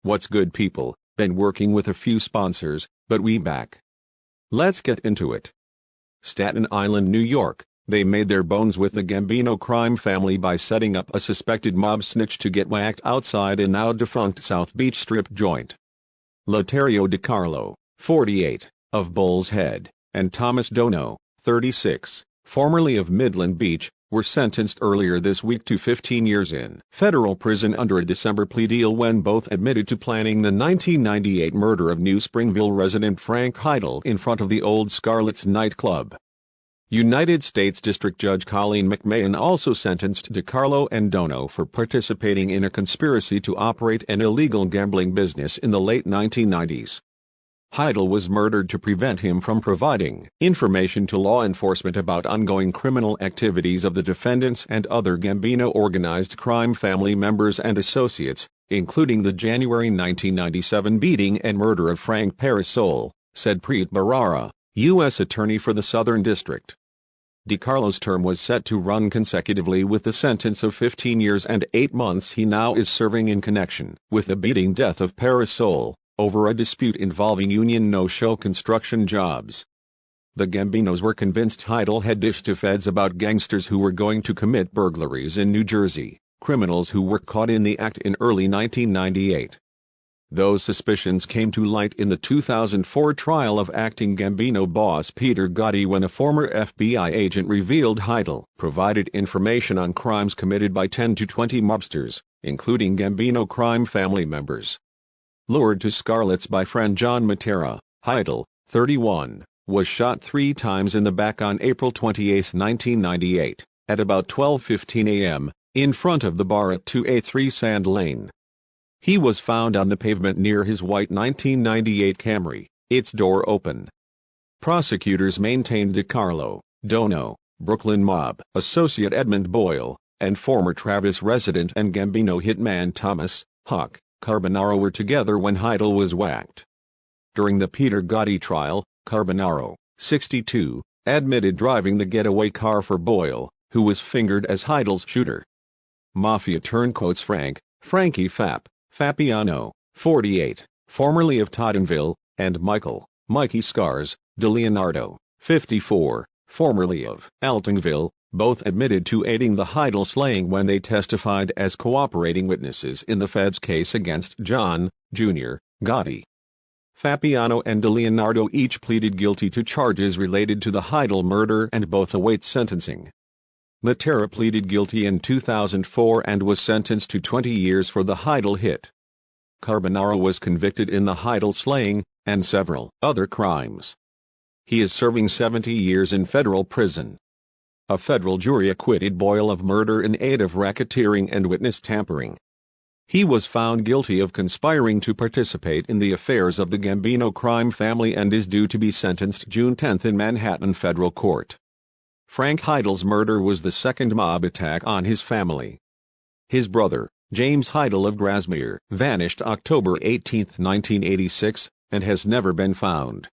What's good, people? Been working with a few sponsors, but we back. Let's get into it. Staten Island, New York. They made their bones with the Gambino crime family by setting up a suspected mob snitch to get whacked outside a now-defunct South Beach Strip joint. Lotario DiCarlo, 48, of Bull's Head, and Thomas Dono, 36, formerly of Midland Beach, were sentenced earlier this week to 15 years in federal prison under a December plea deal when both admitted to planning the 1998 murder of New Springville resident Frank Heidel in front of the Old Scarlet's nightclub. United States District Judge Colleen McMahon also sentenced DiCarlo and Dono for participating in a conspiracy to operate an illegal gambling business in the late 1990s. Heidel was murdered to prevent him from providing information to law enforcement about ongoing criminal activities of the defendants and other Gambino organized crime family members and associates, including the January 1997 beating and murder of Frank Parasol, said Preet Bharara, U.S. Attorney for the Southern District. DiCarlo's term was set to run consecutively with the sentence of 15 years and 8 months he now is serving in connection with the beating death of Parasol, over a dispute involving union no-show construction jobs. The Gambinos were convinced Heidel had dished to feds about gangsters who were going to commit burglaries in New Jersey, criminals who were caught in the act in early 1998. Those suspicions came to light in the 2004 trial of acting Gambino boss Peter Gotti when a former FBI agent revealed Heidel provided information on crimes committed by 10 to 20 mobsters, including Gambino crime family members. Lured to Scarlet's by friend John Matera, Heidel, 31, was shot 3 times in the back on April 28, 1998, at about 12:15 a.m., in front of the bar at 2A3 Sand Lane. He was found on the pavement near his white 1998 Camry, its door open. Prosecutors maintained DiCarlo, Dono, Brooklyn mob associate Edmund Boyle, and former Travis resident and Gambino hitman Thomas Huck Carbonaro were together when Heidel was whacked. During the Peter Gotti trial, Carbonaro, 62, admitted driving the getaway car for Boyle, who was fingered as Heidel's shooter. Mafia turncoats Frankie Fapiano, 48, formerly of Tottenville, and Mikey Scars, DeLeonardo, 54, formerly of Altonville, both admitted to aiding the Heidel slaying when they testified as cooperating witnesses in the Fed's case against John, Jr., Gotti. Fapiano and DeLeonardo each pleaded guilty to charges related to the Heidel murder and both await sentencing. Matera pleaded guilty in 2004 and was sentenced to 20 years for the Heidel hit. Carbonaro was convicted in the Heidel slaying and several other crimes. He is serving 70 years in federal prison. A federal jury acquitted Boyle of murder in aid of racketeering and witness tampering. He was found guilty of conspiring to participate in the affairs of the Gambino crime family and is due to be sentenced June 10 in Manhattan federal court. Frank Heidel's murder was the second mob attack on his family. His brother, James Heidel of Grasmere, vanished October 18, 1986, and has never been found.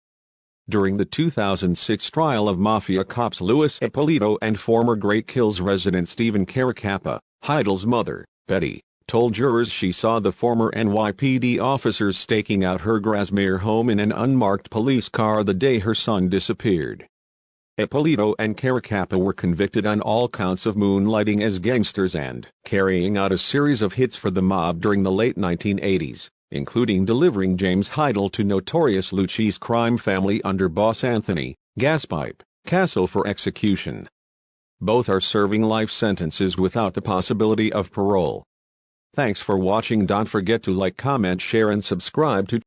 During the 2006 trial of Mafia cops Louis Ippolito and former Great Kills resident Stephen Caracappa, Heidel's mother, Betty, told jurors she saw the former NYPD officers staking out her Grasmere home in an unmarked police car the day her son disappeared. Ippolito and Caracappa were convicted on all counts of moonlighting as gangsters and carrying out a series of hits for the mob during the late 1980s. Including delivering James Heidel to notorious Lucchese crime family under boss Anthony Gaspipe Castle for execution. Both are serving life sentences without the possibility of parole. Thanks for watching. Don't forget to like, comment, share and subscribe to